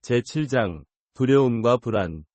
제7장 두려움과 불안.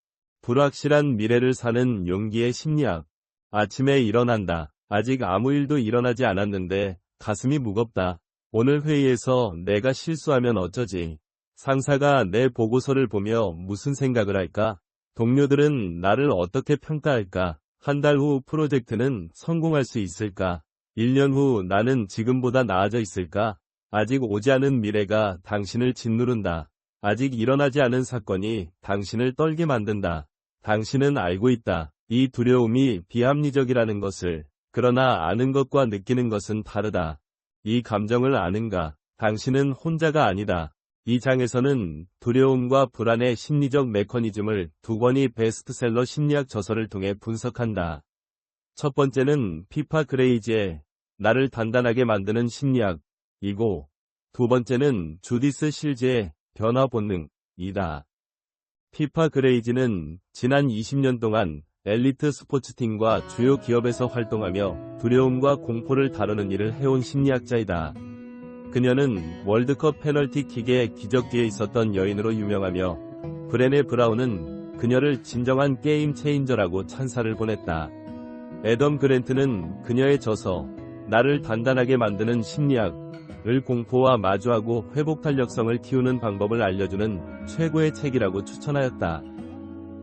불확실한 미래를 사는 용기의 심리학. 아침에 일어난다. 아직 아무 일도 일어나지 않았는데 가슴이 무겁다. 오늘 회의에서 내가 실수하면 어쩌지? 상사가 내 보고서를 보며 무슨 생각을 할까? 동료들은 나를 어떻게 평가할까? 한 달 후 프로젝트는 성공할 수 있을까? 1년 후 나는 지금보다 나아져 있을까? 아직 오지 않은 미래가 당신을 짓누른다. 아직 일어나지 않은 사건이 당신을 떨게 만든다. 당신은 알고 있다. 이 두려움이 비합리적이라는 것을. 그러나 아는 것과 느끼는 것은 다르다. 이 감정을 아는가? 당신은 혼자가 아니다. 이 장에서는 두려움과 불안의 심리적 메커니즘을 두 권의 베스트셀러 심리학 저서를 통해 분석한다. 첫 번째는 피파 그레이지의 나를 단단하게 만드는 심리학이고, 두 번째는 주디스 실즈의 변화 본능이다. 피파 그레이지는 지난 20년 동안 엘리트 스포츠팀과 주요 기업에서 활동하며 두려움과 공포를 다루는 일을 해온 심리학자이다. 그녀는 월드컵 페널티킥의 기적기에 있었던 여인으로 유명하며 브레네 브라운은 그녀를 진정한 게임 체인저라고 찬사를 보냈다. 애덤 그랜트는 그녀의 저서 나를 단단하게 만드는 심리학을 공포와 마주하고 회복 탄력성을 키우는 방법을 알려주는 최고의 책이라고 추천하였다.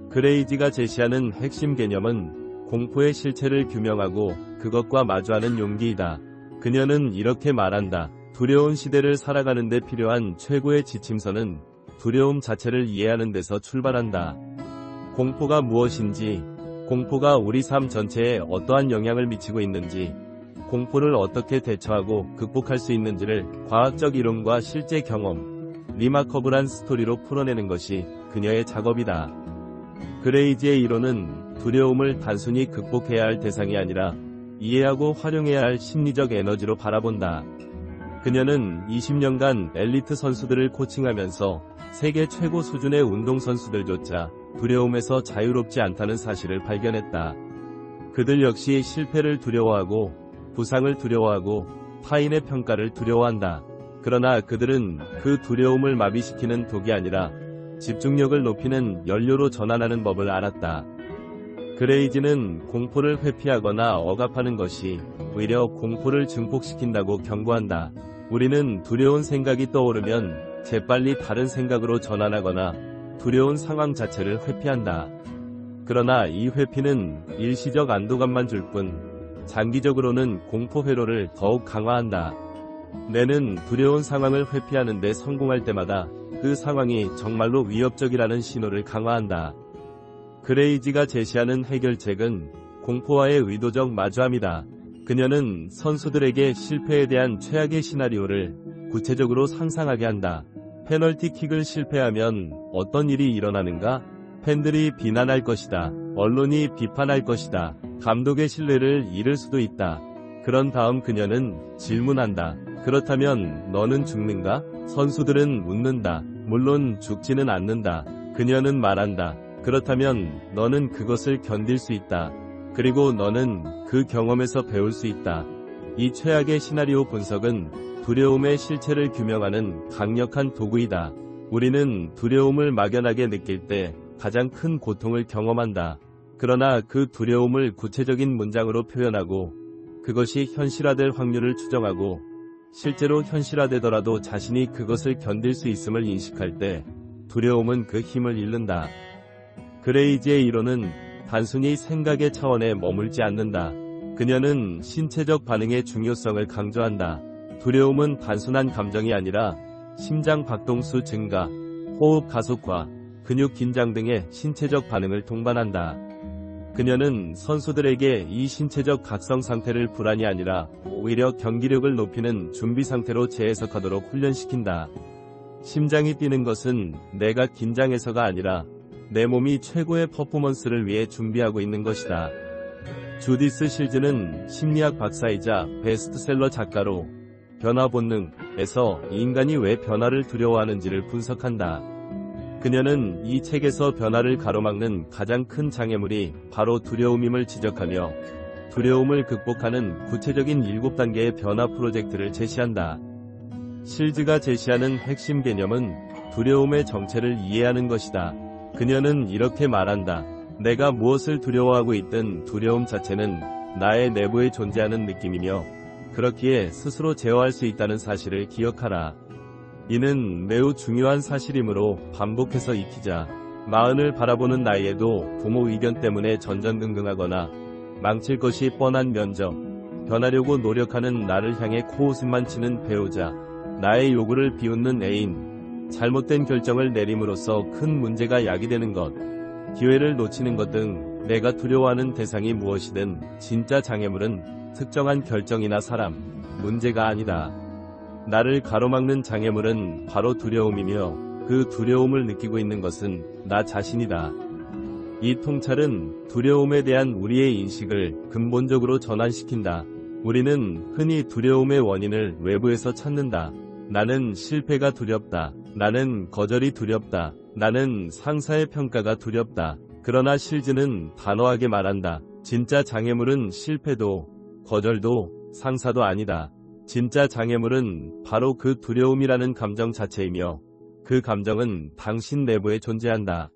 그레이지가 제시하는 핵심 개념은 공포의 실체를 규명하고 그것과 마주하는 용기이다. 그녀는 이렇게 말한다. 두려운 시대를 살아가는 데 필요한 최고의 지침서는 두려움 자체를 이해하는 데서 출발한다. 공포가 무엇인지, 공포가 우리 삶 전체에 어떠한 영향을 미치고 있는지, 공포를 어떻게 대처하고 극복할 수 있는지를 과학적 이론과 실제 경험, 리마커블한 스토리로 풀어내는 것이 그녀의 작업이다. 그레이지의 이론은 두려움을 단순히 극복해야 할 대상이 아니라 이해하고 활용해야 할 심리적 에너지로 바라본다. 그녀는 20년간 엘리트 선수들을 코칭하면서 세계 최고 수준의 운동선수들조차 두려움에서 자유롭지 않다는 사실을 발견했다. 그들 역시 실패를 두려워하고 부상을 두려워하고 타인의 평가를 두려워한다. 그러나 그들은 그 두려움을 마비시키는 독이 아니라 집중력을 높이는 연료로 전환하는 법을 알았다. 그레이지는 공포를 회피하거나 억압하는 것이 오히려 공포를 증폭시킨다고 경고한다. 우리는 두려운 생각이 떠오르면 재빨리 다른 생각으로 전환하거나 두려운 상황 자체를 회피한다. 그러나 이 회피는 일시적 안도감만 줄 뿐, 장기적으로는 공포 회로를 더욱 강화한다. 뇌는 두려운 상황을 회피하는 데 성공할 때마다 그 상황이 정말로 위협적이라는 신호를 강화한다. 그레이지가 제시하는 해결책은 공포와의 의도적 마주함이다. 그녀는 선수들에게 실패에 대한 최악의 시나리오를 구체적으로 상상하게 한다. 페널티킥을 실패하면 어떤 일이 일어나는가? 팬들이 비난할 것이다. 언론이 비판할 것이다. 감독의 신뢰를 잃을 수도 있다. 그런 다음 그녀는 질문한다. 그렇다면 너는 죽는가? 선수들은 웃는다. 물론 죽지는 않는다. 그녀는 말한다. 그렇다면 너는 그것을 견딜 수 있다. 그리고 너는 그 경험에서 배울 수 있다. 이 최악의 시나리오 분석은 두려움의 실체를 규명하는 강력한 도구이다. 우리는 두려움을 막연하게 느낄 때 가장 큰 고통을 경험한다. 그러나 그 두려움을 구체적인 문장으로 표현하고 그것이 현실화될 확률을 추정하고 실제로 현실화되더라도 자신이 그것을 견딜 수 있음을 인식할 때 두려움은 그 힘을 잃는다. 그레이지의 이론은 단순히 생각의 차원에 머물지 않는다. 그녀는 신체적 반응의 중요성을 강조한다. 두려움은 단순한 감정이 아니라 심장 박동수 증가, 호흡 가속화, 근육 긴장 등의 신체적 반응을 동반한다. 그녀는 선수들에게 이 신체적 각성 상태를 불안이 아니라 오히려 경기력을 높이는 준비 상태로 재해석하도록 훈련시킨다. 심장이 뛰는 것은 내가 긴장해서가 아니라 내 몸이 최고의 퍼포먼스를 위해 준비하고 있는 것이다. 주디스 실즈는 심리학 박사이자 베스트셀러 작가로 변화 본능에서 인간이 왜 변화를 두려워하는지를 분석한다. 그녀는 이 책에서 변화를 가로막는 가장 큰 장애물이 바로 두려움임을 지적하며 두려움을 극복하는 구체적인 7단계의 변화 프로젝트를 제시한다. 실즈가 제시하는 핵심 개념은 두려움의 정체를 이해하는 것이다. 그녀는 이렇게 말한다. 내가 무엇을 두려워하고 있든 두려움 자체는 나의 내부에 존재하는 느낌이며 그렇기에 스스로 제어할 수 있다는 사실을 기억하라. 이는 매우 중요한 사실이므로 반복해서 익히자. 마흔을 바라보는 나이에도 부모 의견 때문에 전전긍긍하거나 망칠 것이 뻔한 면접, 변하려고 노력하는 나를 향해 코웃음만 치는 배우자, 나의 요구를 비웃는 애인, 잘못된 결정을 내림으로써 큰 문제가 야기되는 것, 기회를 놓치는 것 등 내가 두려워하는 대상이 무엇이든 진짜 장애물은 특정한 결정이나 사람, 문제가 아니다. 나를 가로막는 장애물은 바로 두려움이며 그 두려움을 느끼고 있는 것은 나 자신이다. 이 통찰은 두려움에 대한 우리의 인식을 근본적으로 전환시킨다. 우리는 흔히 두려움의 원인을 외부에서 찾는다. 나는 실패가 두렵다. 나는 거절이 두렵다. 나는 상사의 평가가 두렵다. 그러나 실즈는 단호하게 말한다. 진짜 장애물은 실패도, 거절도, 상사도 아니다. 진짜 장애물은 바로 그 두려움이라는 감정 자체이며 그 감정은 당신 내부에 존재한다.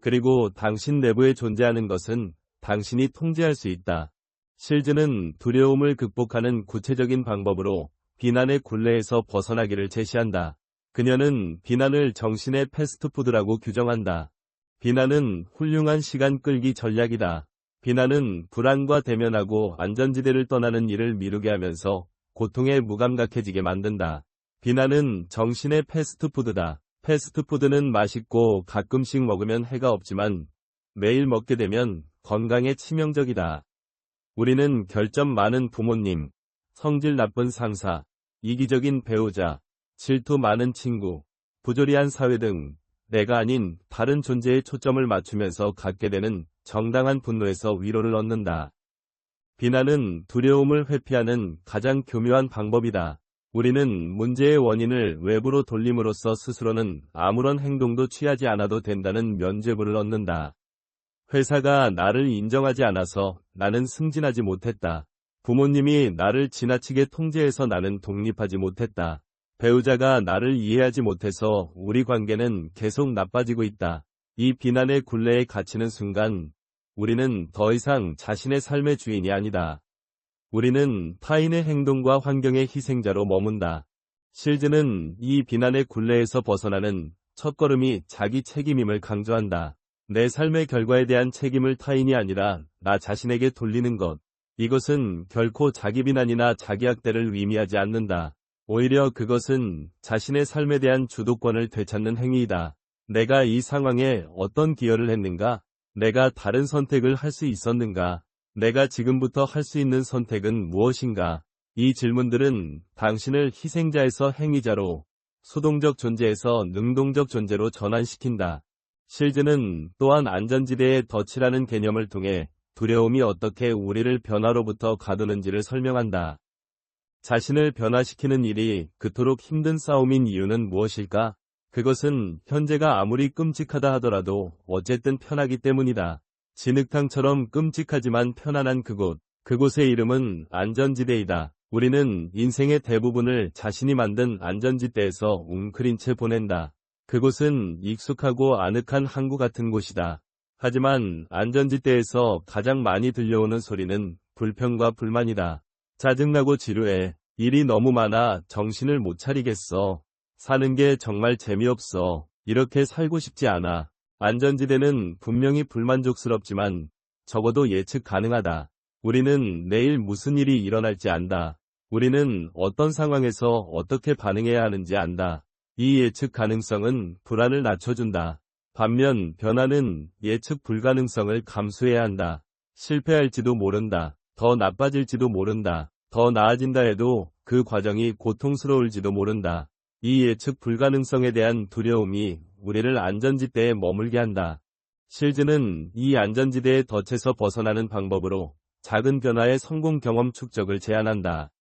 그리고 당신 내부에 존재하는 것은 당신이 통제할 수 있다. 실즈는 두려움을 극복하는 구체적인 방법으로 비난의 굴레에서 벗어나기를 제시한다. 그녀는 비난을 정신의 패스트푸드라고 규정한다. 비난은 훌륭한 시간 끌기 전략이다. 비난은 불안과 대면하고 안전지대를 떠나는 일을 미루게 하면서 고통에 무감각해지게 만든다. 비난은 정신의 패스트푸드다. 패스트푸드는 맛있고 가끔씩 먹으면 해가 없지만 매일 먹게 되면 건강에 치명적이다. 우리는 결점 많은 부모님, 성질 나쁜 상사, 이기적인 배우자, 질투 많은 친구, 부조리한 사회 등 내가 아닌 다른 존재에 초점을 맞추면서 갖게 되는 정당한 분노에서 위로를 얻는다. 비난은 두려움을 회피하는 가장 교묘한 방법이다. 우리는 문제의 원인을 외부로 돌림으로써 스스로는 아무런 행동도 취하지 않아도 된다는 면죄부를 얻는다. 회사가 나를 인정하지 않아서 나는 승진하지 못했다. 부모님이 나를 지나치게 통제해서 나는 독립하지 못했다. 배우자가 나를 이해하지 못해서 우리 관계는 계속 나빠지고 있다. 이 비난의 굴레에 갇히는 순간 우리는 더 이상 자신의 삶의 주인이 아니다. 우리는 타인의 행동과 환경의 희생자로 머문다. 실즈는 이 비난의 굴레에서 벗어나는 첫걸음이 자기 책임임을 강조한다. 내 삶의 결과에 대한 책임을 타인이 아니라 나 자신에게 돌리는 것. 이것은 결코 자기 비난이나 자기 학대를 의미하지 않는다. 오히려 그것은 자신의 삶에 대한 주도권을 되찾는 행위이다. 내가 이 상황에 어떤 기여를 했는가? 내가 다른 선택을 할 수 있었는가? 내가 지금부터 할 수 있는 선택은 무엇인가? 이 질문들은 당신을 희생자에서 행위자로, 수동적 존재에서 능동적 존재로 전환시킨다. 실즈는 또한 안전지대의 덫이라는 개념을 통해 두려움이 어떻게 우리를 변화로부터 가두는지를 설명한다. 자신을 변화시키는 일이 그토록 힘든 싸움인 이유는 무엇일까? 그것은 현재가 아무리 끔찍하다 하더라도 어쨌든 편하기 때문이다. 진흙탕처럼 끔찍하지만 편안한 그곳, 그곳의 이름은 안전지대이다. 우리는 인생의 대부분을 자신이 만든 안전지대에서 웅크린 채 보낸다. 그곳은 익숙하고 아늑한 항구 같은 곳이다. 하지만 안전지대에서 가장 많이 들려오는 소리는 불평과 불만이다. 짜증나고 지루해. 일이 너무 많아 정신을 못 차리겠어. 사는 게 정말 재미없어. 이렇게 살고 싶지 않아. 안전지대는 분명히 불만족스럽지만 적어도 예측 가능하다. 우리는 내일 무슨 일이 일어날지 안다. 우리는 어떤 상황에서 어떻게 반응해야 하는지 안다. 이 예측 가능성은 불안을 낮춰준다. 반면 변화는 예측 불가능성을 감수해야 한다. 실패할지도 모른다. 더 나빠질지도 모른다. 더 나아진다 해도 그 과정이 고통스러울지도 모른다. 이 예측 불가능성에 대한 두려움이 우리를 안전지대에 머물게 한다. 실즈는 이 안전지대의 덫에서 벗어나는 방법으로 작은 변화의 성공 경험 축적을 제안한다.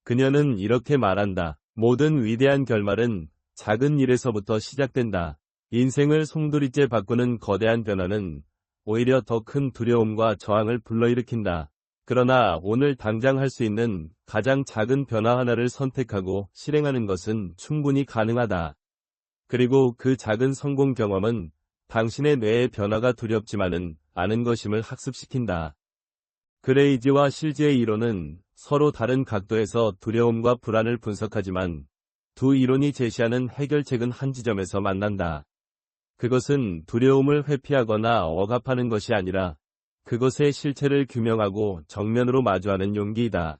그녀는 이렇게 말한다. 모든 위대한 결말은 작은 일에서부터 시작된다. 인생을 송두리째 바꾸는 거대한 변화는 오히려 더 큰 두려움과 저항을 불러일으킨다. 그러나 오늘 당장 할 수 있는 가장 작은 변화 하나를 선택하고 실행하는 것은 충분히 가능하다. 그리고 그 작은 성공 경험은 당신의 뇌의 변화가 두렵지만은 않은 것임을 학습시킨다. 그레이지와 실즈의 이론은 서로 다른 각도에서 두려움과 불안을 분석하지만 두 이론이 제시하는 해결책은 한 지점에서 만난다. 그것은 두려움을 회피하거나 억압하는 것이 아니라 그것의 실체를 규명하고 정면으로 마주하는 용기이다.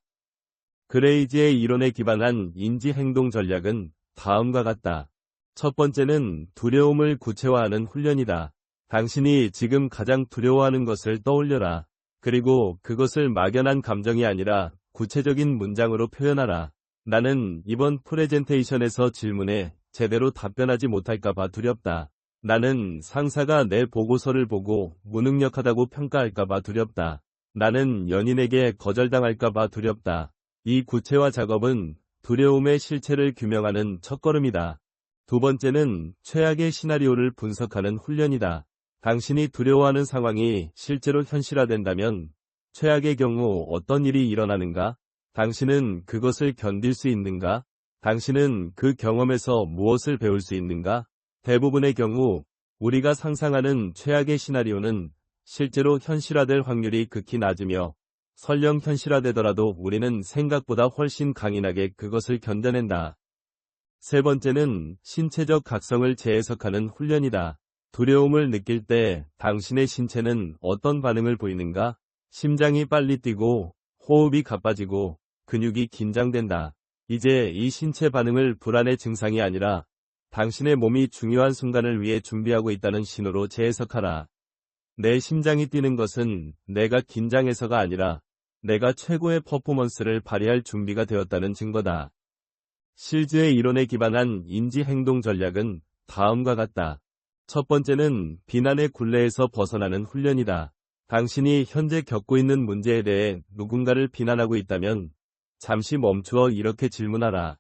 그레이지의 이론에 기반한 인지-행동 전략은 다음과 같다. 첫 번째는 두려움을 구체화하는 훈련이다. 당신이 지금 가장 두려워하는 것을 떠올려라. 그리고 그것을 막연한 감정이 아니라 구체적인 문장으로 표현하라. 나는 이번 프레젠테이션에서 질문에 제대로 답변하지 못할까봐 두렵다. 나는 상사가 내 보고서를 보고 무능력하다고 평가할까봐 두렵다. 나는 연인에게 거절당할까봐 두렵다. 이 구체화 작업은 두려움의 실체를 규명하는 첫걸음이다. 두 번째는 최악의 시나리오를 분석하는 훈련이다. 당신이 두려워하는 상황이 실제로 현실화된다면 최악의 경우 어떤 일이 일어나는가? 당신은 그것을 견딜 수 있는가? 당신은 그 경험에서 무엇을 배울 수 있는가? 대부분의 경우 우리가 상상하는 최악의 시나리오는 실제로 현실화될 확률이 극히 낮으며 설령 현실화되더라도 우리는 생각보다 훨씬 강인하게 그것을 견뎌낸다. 세 번째는 신체적 각성을 재해석하는 훈련이다. 두려움을 느낄 때 당신의 신체는 어떤 반응을 보이는가? 심장이 빨리 뛰고 호흡이 가빠지고 근육이 긴장된다. 이제 이 신체 반응을 불안의 증상이 아니라 당신의 몸이 중요한 순간을 위해 준비하고 있다는 신호로 재해석하라. 내 심장이 뛰는 것은 내가 긴장해서가 아니라 내가 최고의 퍼포먼스를 발휘할 준비가 되었다는 증거다. 실즈의 이론에 기반한 인지-행동 전략은 다음과 같다. 첫 번째는 비난의 굴레에서 벗어나는 훈련이다. 당신이 현재 겪고 있는 문제에 대해 누군가를 비난하고 있다면 잠시 멈추어 이렇게 질문하라.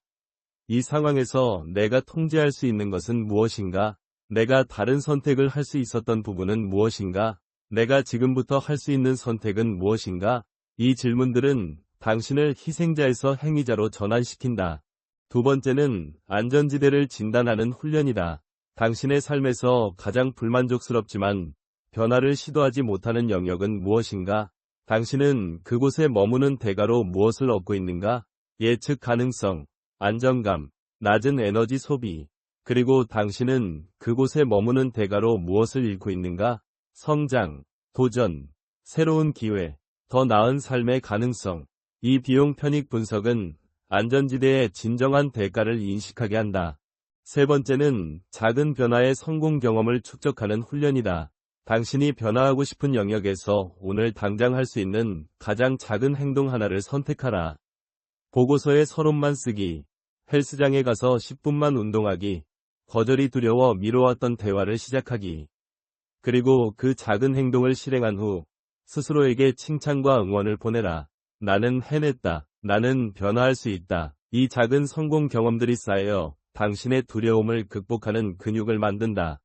이 상황에서 내가 통제할 수 있는 것은 무엇인가? 내가 다른 선택을 할 수 있었던 부분은 무엇인가? 내가 지금부터 할 수 있는 선택은 무엇인가? 이 질문들은 당신을 희생자에서 행위자로 전환시킨다. 두 번째는 안전지대를 진단하는 훈련이다. 당신의 삶에서 가장 불만족스럽지만 변화를 시도하지 못하는 영역은 무엇인가? 당신은 그곳에 머무는 대가로 무엇을 얻고 있는가? 예측 가능성, 안정감, 낮은 에너지 소비. 그리고 당신은 그곳에 머무는 대가로 무엇을 잃고 있는가? 성장, 도전, 새로운 기회, 더 나은 삶의 가능성. 이 비용 편익 분석은 안전지대의 진정한 대가를 인식하게 한다. 세 번째는 작은 변화의 성공 경험을 축적하는 훈련이다. 당신이 변화하고 싶은 영역에서 오늘 당장 할 수 있는 가장 작은 행동 하나를 선택하라. 보고서에 서론만 쓰기, 헬스장에 가서 10분만 운동하기, 거절이 두려워 미뤄왔던 대화를 시작하기. 그리고 그 작은 행동을 실행한 후 스스로에게 칭찬과 응원을 보내라. 나는 해냈다. 나는 변화할 수 있다. 이 작은 성공 경험들이 쌓여 당신의 두려움을 극복하는 근육을 만든다.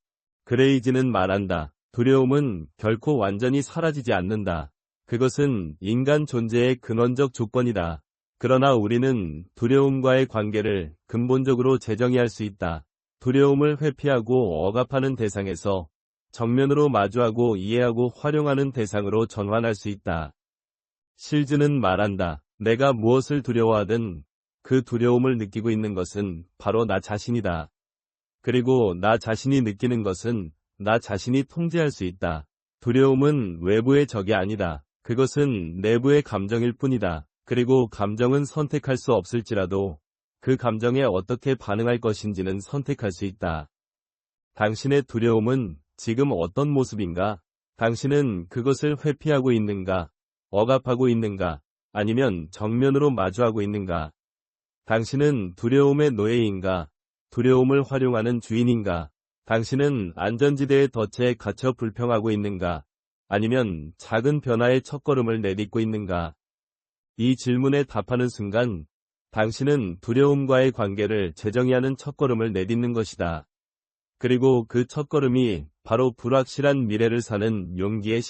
그레이지는 말한다. 두려움은 결코 완전히 사라지지 않는다. 그것은 인간 존재의 근원적 조건이다. 그러나 우리는 두려움과의 관계를 근본적으로 재정의할 수 있다. 두려움을 회피하고 억압하는 대상에서 정면으로 마주하고 이해하고 활용하는 대상으로 전환할 수 있다. 실즈는 말한다. 내가 무엇을 두려워하든 그 두려움을 느끼고 있는 것은 바로 나 자신이다. 그리고 나 자신이 느끼는 것은 나 자신이 통제할 수 있다. 두려움은 외부의 적이 아니다. 그것은 내부의 감정일 뿐이다. 그리고 감정은 선택할 수 없을지라도 그 감정에 어떻게 반응할 것인지는 선택할 수 있다. 당신의 두려움은 지금 어떤 모습인가? 당신은 그것을 회피하고 있는가? 억압하고 있는가? 아니면 정면으로 마주하고 있는가? 당신은 두려움의 노예인가? 두려움을 활용하는 주인인가? 당신은 안전지대의 덫에 갇혀 불평하고 있는가? 아니면 작은 변화의 첫걸음을 내딛고 있는가? 이 질문에 답하는 순간 당신은 두려움과의 관계를 재정의하는 첫걸음을 내딛는 것이다. 그리고 그 첫걸음이 바로 불확실한 미래를 사는 용기의